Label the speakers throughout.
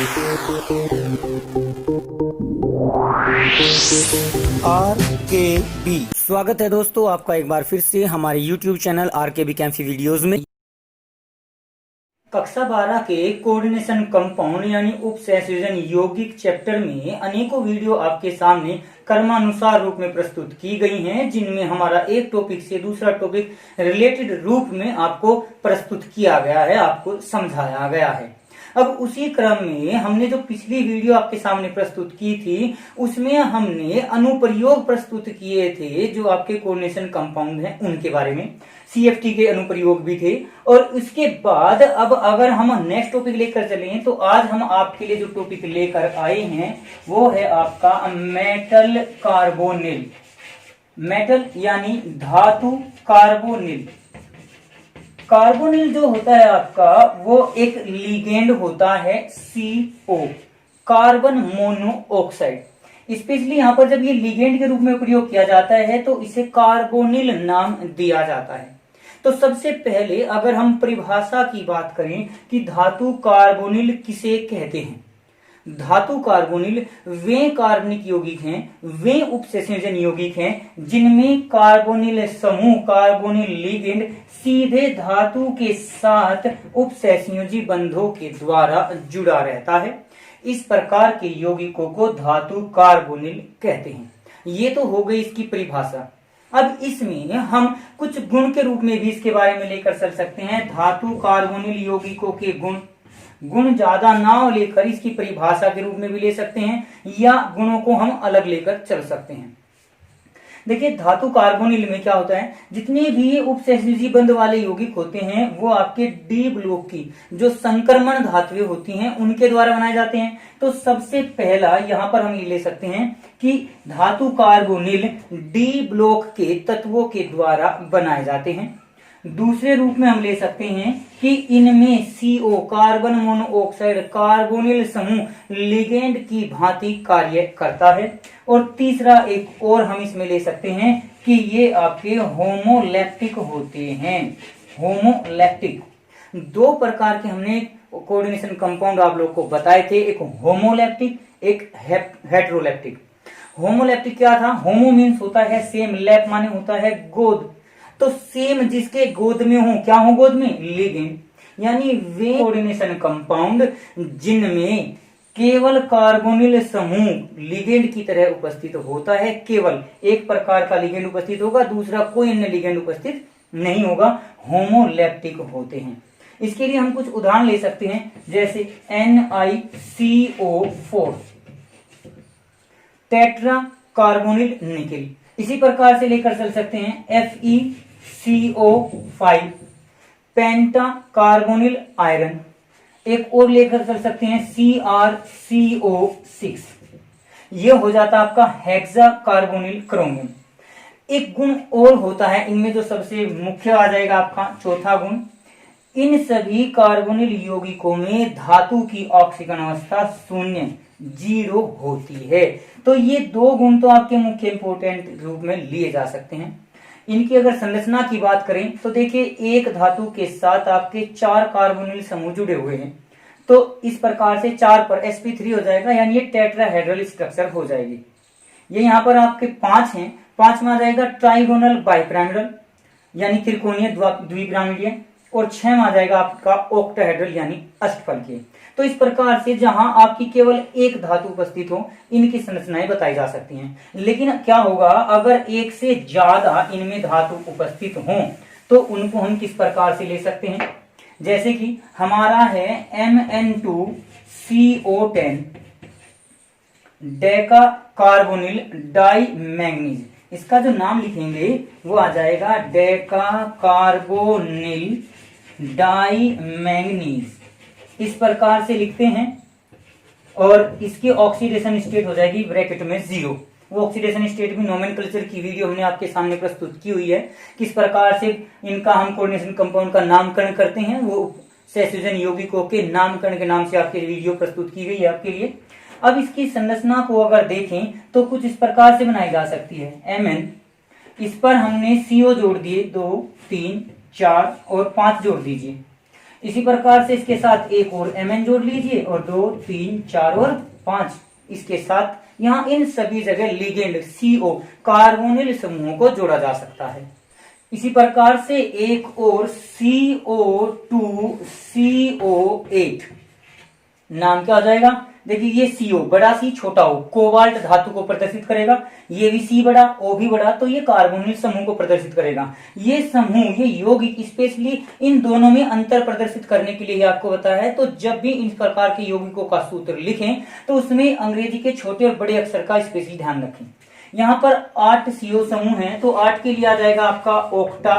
Speaker 1: RKB स्वागत है दोस्तों आपका एक बार फिर से हमारे YouTube चैनल RKB कैंफी वीडियोस में। कक्षा 12 के कोऑर्डिनेशन कंपाउंड यानी उप सहसंयोजन यौगिक चैप्टर में अनेकों वीडियो आपके सामने क्रमानुसार रूप में प्रस्तुत की गई हैं, जिनमें हमारा एक टॉपिक से दूसरा टॉपिक रिलेटेड रूप में आपको प्रस्तुत किया गया है, आपको समझाया गया है। अब उसी क्रम में हमने जो पिछली वीडियो आपके सामने प्रस्तुत की थी, उसमें हमने अनुप्रयोग प्रस्तुत किए थे जो आपके कोऑर्डिनेशन कंपाउंड हैं उनके बारे में, CFT के अनुप्रयोग भी थे। और उसके बाद अब अगर हम नेक्स्ट टॉपिक लेकर चले तो आज हम आपके लिए जो टॉपिक लेकर आए हैं वो है आपका मेटल कार्बोनिल। मेटल यानी धातु कार्बोनिल। कार्बोनिल जो होता है आपका वो एक लिगेंड होता है CO, कार्बन मोनोऑक्साइड। स्पेशली यहाँ पर जब ये लिगेंड के रूप में प्रयोग किया जाता है तो इसे कार्बोनिल नाम दिया जाता है। तो सबसे पहले अगर हम परिभाषा की बात करें कि धातु कार्बोनिल किसे कहते हैं, धातु कार्बोनिल वे कार्बनिक यौगिक हैं, वे उपसंयोजन यौगिक हैं जिनमें कार्बोनिल समूह, कार्बोनिल लिगेंड सीधे धातु के साथ उपसहसंयोजी बंधों के द्वारा जुड़ा रहता है। इस प्रकार के यौगिकों को धातु कार्बोनिल कहते हैं। ये तो हो गई इसकी परिभाषा। अब इसमें हम कुछ गुण के रूप में भी इसके बारे में लेकर चल सकते हैं। धातु कार्बोनिल यौगिकों के गुण ज्यादा ना लेकर इसकी परिभाषा के रूप में भी ले सकते हैं, या गुणों को हम अलग लेकर चल सकते हैं। देखिए धातु कार्बोनिल में क्या होता है, जितने भी उपसहसंयोजी बंध वाले यौगिक होते हैं वो आपके डी ब्लॉक की जो संक्रमण धातुएं होती हैं उनके द्वारा बनाए जाते हैं। तो सबसे पहला यहाँ पर हम ये ले सकते हैं कि धातु कार्बोनिल डी ब्लॉक के तत्वों के द्वारा बनाए जाते हैं। दूसरे रूप में हम ले सकते हैं कि इनमें CO, कार्बन मोनोऑक्साइड, कार्बोनिल समूह लिगेंड की भांति कार्य करता है। और तीसरा एक और हम इसमें ले सकते हैं कि ये आपके होमोलैक्टिक होते हैं। होमोलैक्टिक दो प्रकार के हमने कोऑर्डिनेशन कंपाउंड आप लोग को बताए थे, एक होमोलैक्टिक, एक हेटेरोलैक्टिक। होमोलैक्टिक क्या था, होमो मीन्स होता है सेम, लैप माने होता है गोद। तो सेम जिसके गोद में हो, क्या हो गोद में, लिगेंड। यानी वे कोऑर्डिनेशन कंपाउंड जिनमें केवल कार्बोनिल समूह लिगेंड की तरह उपस्थित होता है, केवल एक प्रकार का लिगेंड उपस्थित होगा, दूसरा कोई अन्य लिगेंड उपस्थित नहीं होगा, होमोलैक्टिक होते हैं। इसके लिए हम कुछ उदाहरण ले सकते हैं, जैसे NiCO4, टेट्रा कार्बोनिल निकेल। इसी प्रकार से लेकर चल सकते हैं FeCO5, पेंटा कार्बोनिल आयरन। एक और लेकर चल सकते हैं CrCO6। ये हो जाता आपका हेक्सा कार्बोनिल क्रोमियम। एक गुण और होता है इनमें जो सबसे मुख्य आ जाएगा आपका चौथा गुण, इन सभी कार्बोनिल यौगिकों में धातु की ऑक्सीकरण अवस्था शून्य, 0 होती है। तो ये दो गुण तो आपके मुख्य इंपोर्टेंट रूप में लिए जा सकते हैं। इनकी अगर संरचना की बात करें तो देखिए एक धातु के साथ आपके 4 कार्बोनिल समूह जुड़े हुए हैं, तो इस प्रकार से 4 पर sp3 हो जाएगा, यानी ये टेट्राहेड्रल स्ट्रक्चर हो जाएगी। ये यहाँ पर आपके 5 हैं, 5 में आ जाएगा ट्राइगोनल बाइपिरामिडल यानी त्रिकोणीय द्विपिरामिडीय, और 6 में आ जाएगा आपका ऑक्टाहेड्रल यानी अष्टफलकीय। तो इस प्रकार से जहां आपकी केवल एक धातु उपस्थित हो, इनकी संरचनाएं बताई जा सकती हैं। लेकिन क्या होगा अगर एक से ज्यादा इनमें धातु उपस्थित हो तो उनको हम किस प्रकार से ले सकते हैं, जैसे कि हमारा है Mn2CO10 Deka carbonyl die manganese. इसका जो नाम लिखेंगे वो आ जाएगा डेका कार्बोनिल डाई मैंगनीज, इस प्रकार से लिखते हैं। और इसकी ऑक्सीडेशन स्टेट हो जाएगी ब्रैकेट में 0। वो ऑक्सीडेशन स्टेट भी नोमेनक्लेचर की वीडियो हमने आपके सामने प्रस्तुत की हुई है, किस प्रकार से इनका हम कोऑर्डिनेशन कंपाउंड का नामकरण करते हैं, वो सहसंयोजन यौगिकों के नामकरण के नाम से आपके वीडियो प्रस्तुत की गई है आपके लिए। अब इसकी संरचना को अगर देखें तो कुछ इस प्रकार से बनाई जा सकती है। Mn, इस पर हमने CO जोड़ दिए, 2 3 4 और 5 जोड़ दीजिए। इसी प्रकार से इसके साथ एक और Mn जोड़ लीजिए और 2 3 4 और 5 इसके साथ यहाँ इन सभी जगह लिगेंड CO कार्बोनिल समूहों को जोड़ा जा सकता है। इसी प्रकार से एक और CO2 CO8 नाम क्या हो जाएगा, देखिए ये CO बड़ा सी छोटा O कोबाल्ट धातु को प्रदर्शित करेगा, ये भी C बड़ा O भी बड़ा, तो ये कार्बोनिल समूह को प्रदर्शित करेगा। ये समूह ये यौगिक स्पेशली इन दोनों में अंतर प्रदर्शित करने के लिए आपको बताया है। तो जब भी इन प्रकार के यौगिकों का सूत्र लिखें तो उसमें अंग्रेजी के छोटे और बड़े अक्षर का स्पेशली ध्यान रखें। यहाँ पर 8 CO समूह है, तो 8 के लिए आ जाएगा आपका ओक्टा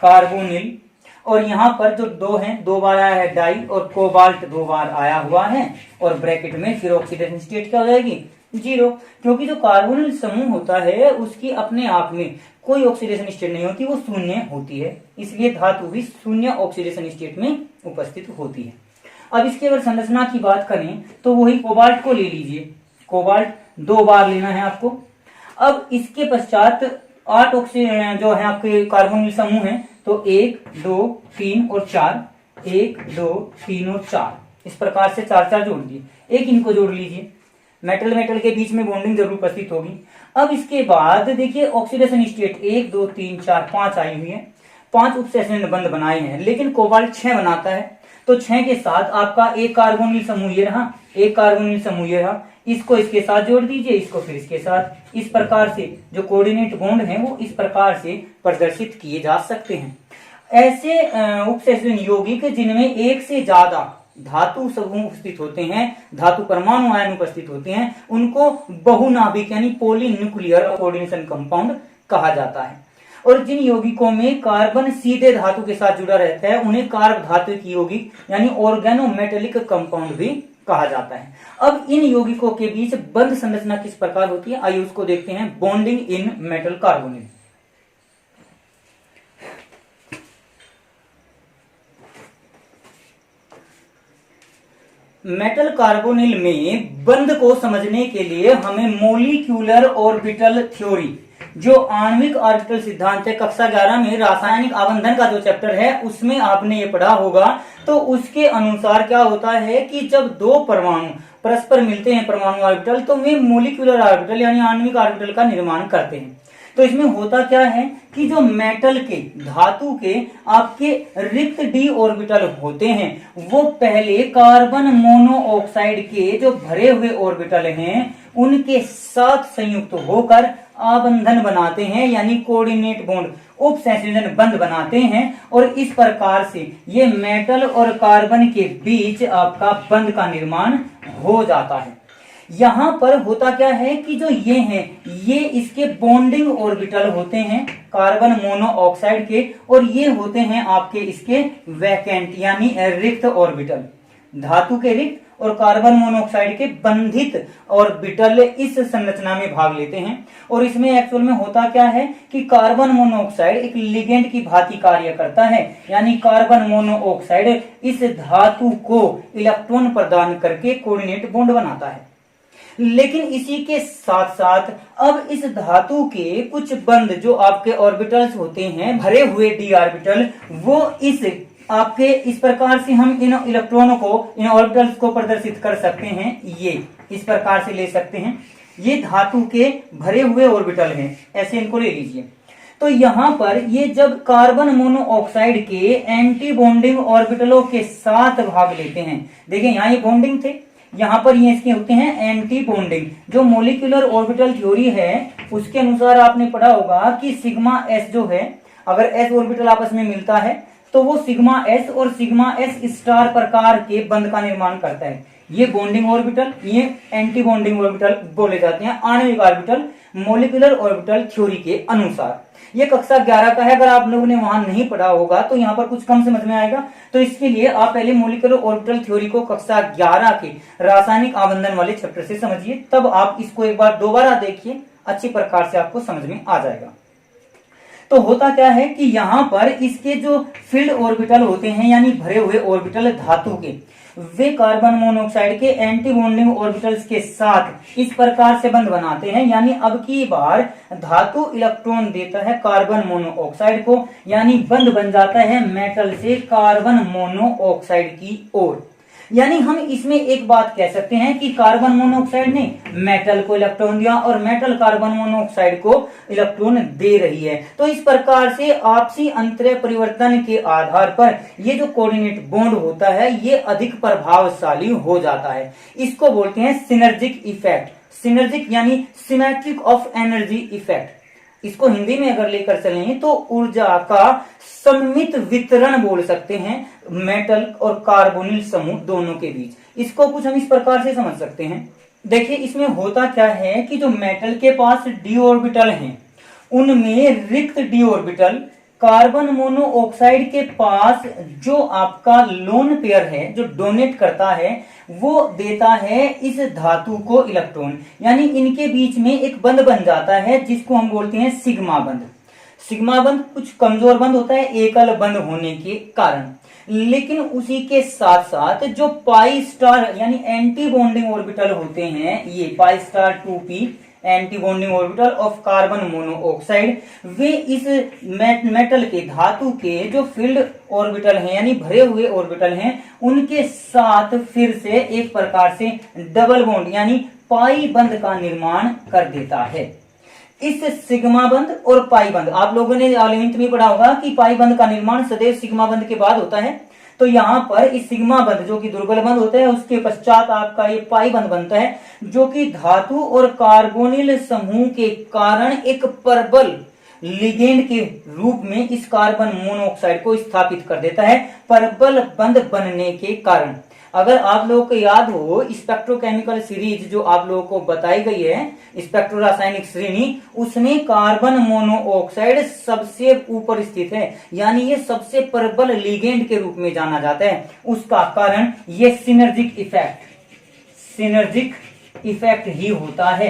Speaker 1: कार्बोनिल, और यहाँ पर जो 2 है 2 बार आया है डाई, और कोबाल्ट 2 बार आया हुआ है, और ब्रैकेट में फिर ऑक्सीडेशन स्टेट क्या हो जाएगी 0, क्योंकि जो कार्बोनिल समूह होता है उसकी अपने आप में कोई ऑक्सीडेशन स्टेट नहीं होती, वो शून्य होती है, इसलिए धातु भी शून्य ऑक्सीडेशन स्टेट में उपस्थित होती है। अब इसके अगर संरचना की बात करें तो वही कोबाल्ट को ले लीजिए, कोबाल्ट 2 बार लेना है आपको। अब इसके पश्चात 8 ऑक्सीजन जो है आपके कार्बोनिल समूह है, तो 1 2 3 और 4, 1 2 3 और 4, इस प्रकार से 4 जोड़ दिए। एक इनको जोड़ लीजिए, मेटल के बीच में बॉन्डिंग जरूर उपस्थित होगी। अब इसके बाद देखिए ऑक्सीडेशन स्टेट 1 2 3 4 5 आई हुई है, 5 उपसैचुरेशन बंध बनाए हैं, लेकिन कोबाल्ट 6 बनाता है, तो 6 के साथ आपका एक कार्बोनिल समूह ये रहा, एक कार्बोनिल समूह ये रहा, इसको इसके साथ जोड़ दीजिए, इसको फिर इसके साथ। इस प्रकार से जो कोऑर्डिनेट बॉन्ड है वो इस प्रकार से प्रदर्शित किए जा सकते हैं। ऐसे उपसैचुरेशन यौगिक जिनमें एक से ज्यादा धातु समूह उपस्थित होते हैं, धातु परमाणु आयन उपस्थित होते हैं, उनको बहुनाभिक यानी पॉलीन्यूक्लियर कोऑर्डिनेशन कंपाउंड कहा जाता है। और जिन यौगिकों में कार्बन सीधे धातु के साथ जुड़ा रहता है उन्हें कार्ब धातु की यौगिक यानी ऑर्गेनोमेटेलिक कंपाउंड भी कहा जाता है। अब इन यौगिकों के बीच बंध संरचना किस प्रकार होती है, आइए उसको देखते हैं। Bonding in metal carbonyl. Metal carbonyl में बंध को समझने के लिए हमें मोलिक्यूलर ऑर्बिटल थ्योरी, जो आणविक ऑर्बिटल सिद्धांत है, कक्षा 11 में रासायनिक आबंधन का जो चैप्टर है उसमें आपने ये पढ़ा होगा। तो उसके अनुसार क्या होता है कि जब 2 परमाणु परस्पर मिलते हैं परमाणु ऑर्बिटल, तो वे मोलिक्यूलर ऑर्बिटल यानी आणविक ऑर्बिटल का निर्माण करते हैं। तो इसमें होता क्या है कि जो मेटल के धातु के आपके रिक्त डी ऑर्बिटल होते हैं वो पहले कार्बन मोनोऑक्साइड के जो भरे हुए ऑर्बिटल हैं उनके साथ संयुक्त होकर आबंधन बनाते हैं, यानी कोऑर्डिनेट बॉन्ड उपसंयोजन बंध बनाते हैं, और इस प्रकार से ये मेटल और कार्बन के बीच आपका बंध का निर्माण हो जाता है। यहाँ पर होता क्या है कि जो ये हैं ये इसके बॉन्डिंग ऑर्बिटल होते हैं कार्बन मोनोऑक्साइड के, और ये होते हैं आपके इसके वैकेंट यानी रिक्त ऑर्बिटल, धातु के रिक्त और कार्बन मोनोऑक्साइड के बंधित ऑर्बिटल इस संरचना में भाग लेते हैं। और इसमें एक्चुअल में होता क्या है कि कार्बन मोनोऑक्साइड एक लिगेंड की भांति कार्य करता है, यानी कार्बन मोनोऑक्साइड इस धातु को इलेक्ट्रॉन प्रदान करके कोऑर्डिनेट बॉन्ड बनाता है। लेकिन इसी के साथ साथ अब इस धातु के कुछ बंध जो आपके ऑर्बिटल्स होते हैं भरे हुए डी ऑर्बिटल, वो इस आपके इस प्रकार से हम इन इलेक्ट्रॉनों को इन ऑर्बिटल्स को प्रदर्शित कर सकते हैं, ये इस प्रकार से ले सकते हैं। ये धातु के भरे हुए ऑर्बिटल हैं, ऐसे इनको ले लीजिए। तो यहाँ पर ये जब कार्बन मोनोऑक्साइड के एंटी बॉन्डिंग ऑर्बिटलों के साथ भाग लेते हैं, देखिए यहाँ ये बॉन्डिंग थे, यहाँ पर ये इसके होते हैं एंटी बॉन्डिंग। जो मोलिकुलर ऑर्बिटल थ्योरी है उसके अनुसार आपने पढ़ा होगा कि सिग्मा एस जो है, अगर एस ऑर्बिटल आपस में मिलता है तो वो सिग्मा एस और सिग्मा एस स्टार प्रकार के बंध का निर्माण करता है। ये बॉन्डिंग ऑर्बिटल, ये एंटी बॉन्डिंग ऑर्बिटल बोले जाते हैं आणविक ऑर्बिटल मोलिकुलर ऑर्बिटल थ्योरी के अनुसार। ये कक्षा 11 का है, अगर आप लोगों ने वहां नहीं पढ़ा होगा तो यहाँ पर कुछ कम समझ में आएगा। तो इसके लिए आप पहले मोलिकुलर ऑर्बिटल थ्योरी को कक्षा 11 के रासायनिक आबंधन वाले चैप्टर से समझिए, तब आप इसको एक बार दोबारा देखिए, अच्छी प्रकार से आपको समझ में आ जाएगा। तो होता क्या है कि यहाँ पर इसके जो फील्ड ऑर्बिटल होते हैं यानी भरे हुए ऑर्बिटल धातु के, वे कार्बन मोनोऑक्साइड के एंटी बॉन्डिंग ऑर्बिटल्स के साथ इस प्रकार से बंध बनाते हैं, यानी अब की बार धातु इलेक्ट्रॉन देता है कार्बन मोनोऑक्साइड को, यानी बंध बन जाता है मेटल से कार्बन मोनोऑक्साइड की ओर। यानी हम इसमें एक बात कह सकते हैं कि कार्बन मोनोऑक्साइड ने मेटल को इलेक्ट्रॉन दिया और मेटल कार्बन मोनोऑक्साइड को इलेक्ट्रॉन दे रही है। तो इस प्रकार से आपसी अंतरय परिवर्तन के आधार पर ये जो कोऑर्डिनेट बॉन्ड होता है ये अधिक प्रभावशाली हो जाता है। इसको बोलते हैं सिनर्जिक इफेक्ट। सिनर्जिक यानी सिमेट्रिक ऑफ एनर्जी इफेक्ट। इसको हिंदी में अगर लेकर चलें तो ऊर्जा का सममित वितरण बोल सकते हैं मेटल और कार्बोनिल समूह दोनों के बीच। इसको कुछ हम इस प्रकार से समझ सकते हैं। देखिए इसमें होता क्या है कि जो मेटल के पास डी ऑर्बिटल हैं उनमें रिक्त डी ऑर्बिटल कार्बन मोनोऑक्साइड के पास जो आपका लोन पेयर है जो डोनेट करता है वो देता है इस धातु को इलेक्ट्रॉन, यानी इनके बीच में एक बंध बन जाता है जिसको हम बोलते हैं सिग्मा बंध। सिग्मा बंध कुछ कमजोर बंध होता है एकल बंध होने के कारण, लेकिन उसी के साथ साथ जो पाई स्टार यानी एंटी बॉन्डिंग ऑर्बिटल होते हैं, ये pi star 2p anti bonding orbital of carbon monoxide, वे इस मेटल के धातु के जो फील्ड ऑर्बिटल हैं यानी भरे हुए ऑर्बिटल हैं उनके साथ फिर से एक प्रकार से डबल बॉन्ड यानी पाई बंध का निर्माण कर देता है। इस सिग्मा बंध और पाई बंध आप लोगों ने 11वीं में पढ़ा होगा कि पाई बंध का निर्माण सदैव सिग्मा बंध के बाद होता है। तो यहाँ पर इस सिग्मा बंध जो कि दुर्बल बंध होता है उसके पश्चात आपका ये पाई बंध बनता है जो कि धातु और कार्बोनिल समूह के कारण एक प्रबल लिगेंड के रूप में इस कार्बन मोनोऑक्साइड को स्थापित कर देता है प्रबल बंध बनने के कारण। अगर आप लोगों को याद हो स्पेक्ट्रोकेमिकल सीरीज जो आप लोगों को बताई गई है स्पेक्ट्रो रासायनिक श्रेणी, उसमें कार्बन मोनोऑक्साइड सबसे ऊपर स्थित है, यानी ये सबसे प्रबल लिगेंड के रूप में जाना जाता है। उसका कारण ये सिनर्जिक इफेक्ट ही होता है।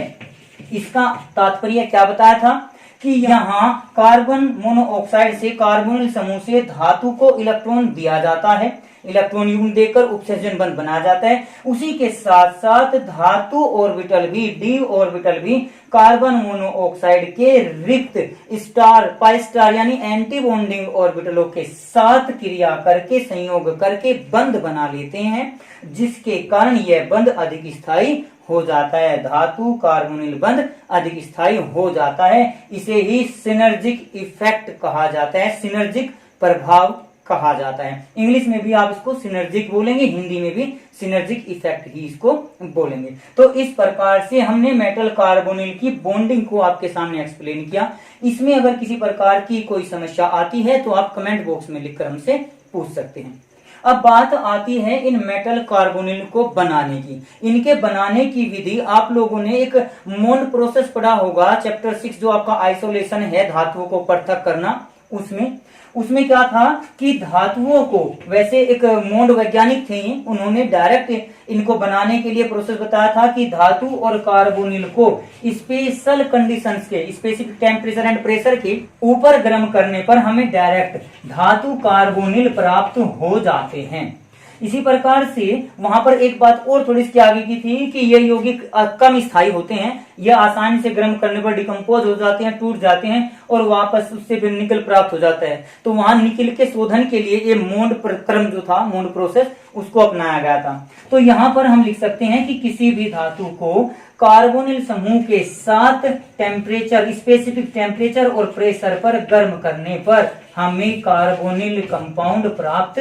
Speaker 1: इसका तात्पर्य क्या बताया था कि यहाँ कार्बन मोनोऑक्साइड से कार्बोनिल समूह से धातु को इलेक्ट्रॉन दिया जाता है, इलेक्ट्रॉन युग्म देकर उपसर्जन बंध बनाया जाता है। उसी के साथ साथ धातु ऑर्बिटल भी डी ऑर्बिटल भी कार्बन मोनोऑक्साइड के रिक्त स्टार पाई स्टार यानी एंटी बॉन्डिंग ऑर्बिटलों के साथ क्रिया करके संयोग करके बंध बना लेते हैं, जिसके कारण यह बंध अधिक स्थायी हो जाता है। धातु कार्बोनिल बंध अधिक स्थायी हो जाता है। इसे ही सिनर्जिक इफेक्ट कहा जाता है, सिनर्जिक प्रभाव कहा जाता है। इंग्लिश में भी आप इसको सिनर्जिक बोलेंगे, हिंदी में भी सिनर्जिक इफेक्ट ही इसको बोलेंगे। तो इस प्रकार से हमने मेटल कार्बोनिल की बॉन्डिंग को आपके सामने एक्सप्लेन किया। इसमें अगर किसी प्रकार की कोई समस्या आती है तो आप कमेंट बॉक्स में लिखकर हमसे पूछ सकते हैं। अब बात आती है इन मेटल कार्बोनिल को बनाने की। इनके बनाने की विधि आप लोगों ने एक मोन प्रोसेस पढ़ा होगा, चैप्टर 6 जो आपका आइसोलेशन है धातुओं को पृथक करना। उसमें क्या था कि धातुओं को वैसे एक मोंड वैज्ञानिक थे, उन्होंने डायरेक्ट इनको बनाने के लिए प्रोसेस बताया था कि धातु और कार्बोनिल को स्पेशल कंडीशंस के स्पेसिफिक टेम्परेचर एंड प्रेशर के ऊपर गर्म करने पर हमें डायरेक्ट धातु कार्बोनिल प्राप्त हो जाते हैं। इसी प्रकार से वहां पर एक बात और थोड़ी सी आगे की थी कि ये यौगिक कम स्थायी होते हैं, ये आसानी से गर्म करने पर डिकम्पोज हो जाते हैं, टूट जाते हैं और वापस उससे फिर निकल प्राप्त हो जाता है। तो वहां निकल के शोधन के लिए ये मोंड क्रम जो था, मोंड प्रोसेस, उसको अपनाया गया था। तो यहाँ पर हम लिख सकते हैं कि किसी भी धातु को कार्बोनिल समूह के साथ टेम्परेचर स्पेसिफिक टेम्परेचर और प्रेशर पर गर्म करने पर हमें कार्बोनिल कंपाउंड प्राप्त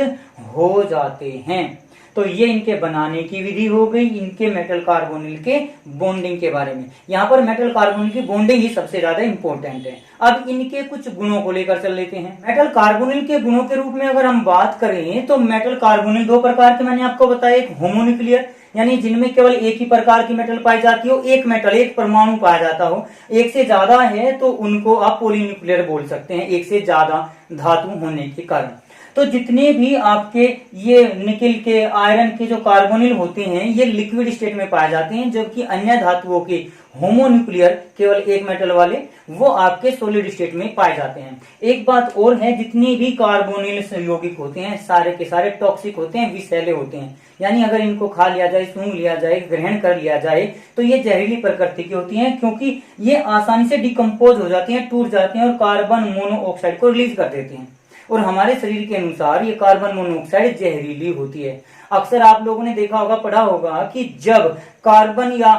Speaker 1: हो जाते हैं। तो ये इनके बनाने की विधि हो गई, इनके मेटल कार्बोनिल के बॉन्डिंग के बारे में। यहाँ पर मेटल कार्बोनिल की बॉन्डिंग ही सबसे ज्यादा इंपॉर्टेंट है। अब इनके कुछ गुणों को लेकर चल लेते हैं। मेटल कार्बोनिल के गुणों के रूप में अगर हम बात करें तो मेटल कार्बोनिल दो प्रकार के मैंने आपको बताया, एक होमोन्यूक्लियर यानी जिनमें केवल एक ही प्रकार की मेटल पाई जाती हो, एक मेटल एक परमाणु पाया जाता हो। एक से ज्यादा है तो उनको आप पॉलीन्यूक्लियर बोल सकते हैं, एक से ज्यादा धातु होने के कारण। तो जितने भी आपके ये निकल के, आयरन के जो कार्बोनिल होते हैं ये लिक्विड स्टेट में पाए जाते हैं, जबकि अन्य धातुओं के होमोन्यूक्लियर, केवल एक मेटल वाले, वो आपके सॉलिड स्टेट में पाए जाते हैं। एक बात और है, जितने भी कार्बोनिल यौगिक होते हैं सारे के सारे टॉक्सिक होते हैं, विषैले होते हैं। यानी अगर इनको खा लिया जाए, सूंघ लिया जाए, ग्रहण कर लिया जाए तो ये जहरीली प्रकृति की होती हैं, क्योंकि ये आसानी से डिकम्पोज हो जाती हैं, टूट जाती हैं और कार्बन मोनोऑक्साइड को रिलीज कर देती हैं। और हमारे शरीर के अनुसार ये कार्बन मोनोऑक्साइड जहरीली होती है। अक्सर आप लोगों ने देखा होगा, पढ़ा होगा कि जब कार्बन या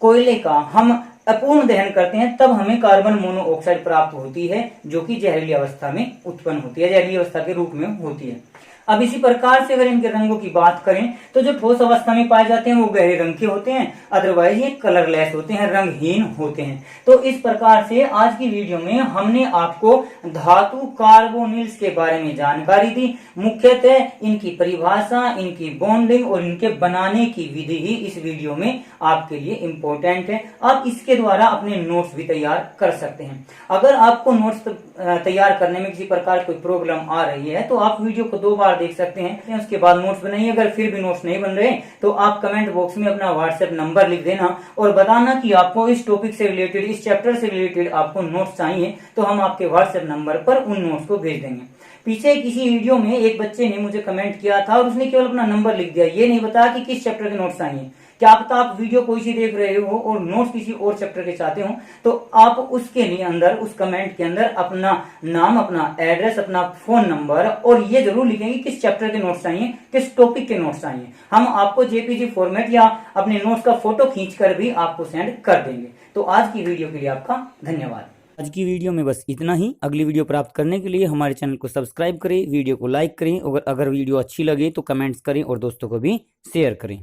Speaker 1: कोयले का हम अपूर्ण दहन करते हैं तब हमें कार्बन मोनोऑक्साइड प्राप्त होती है, जो कि जहरीली अवस्था में उत्पन्न होती है, जहरीली अवस्था के रूप में होती है। अब इसी प्रकार से अगर इनके रंगों की बात करें तो जो ठोस अवस्था में पाए जाते हैं वो गहरे रंग के होते हैं, अदरवाइज ये कलरलेस होते हैं, रंगहीन होते हैं। तो इस प्रकार से आज की वीडियो में हमने आपको धातु कार्बोनिल्स के बारे में जानकारी दी। मुख्यतः इनकी परिभाषा, इनकी बॉन्डिंग और इनके बनाने की विधि ही इस वीडियो में आपके लिए इम्पोर्टेंट है। आप इसके द्वारा अपने नोट्स भी तैयार कर सकते हैं। अगर आपको नोट्स तैयार करने में किसी प्रकार कोई प्रॉब्लम आ रही है तो आप वीडियो को 2 बार देख सकते हैं, उसके बाद नोट्स बनाइए। अगर फिर भी नोट्स नहीं बन रहे तो आप कमेंट बॉक्स में अपना व्हाट्सएप नंबर लिख देना और बताना कि आपको इस टॉपिक से रिलेटेड, इस चैप्टर से रिलेटेड आपको नोट्स चाहिए, तो हम आपके व्हाट्सएप नंबर पर उन नोट्स को भेज देंगे। पीछे किसी वीडियो में एक बच्चे ने मुझे कमेंट किया था और उसने केवल अपना नंबर लिख दिया, ये नहीं बताया कि किस चैप्टर के नोट्स चाहिए। क्या पता आप वीडियो कोई सी देख रहे हो और नोट्स किसी और चैप्टर के चाहते हो, तो आप उसके लिए अंदर, उस कमेंट के अंदर अपना नाम, अपना एड्रेस, अपना फोन नंबर और ये जरूर लिखेंगे किस चैप्टर के नोट्स चाहिए, किस टॉपिक के नोट्स चाहिए। हम आपको जेपीजी फॉर्मेट या अपने नोट्स का फोटो खींचकर भी आपको सेंड कर देंगे। तो आज की वीडियो के लिए आपका धन्यवाद। आज की वीडियो में बस इतना ही। अगली वीडियो प्राप्त करने के लिए हमारे चैनल को सब्सक्राइब करें, वीडियो को लाइक करें और अगर वीडियो अच्छी लगे तो कमेंट्स करें और दोस्तों को भी शेयर करें।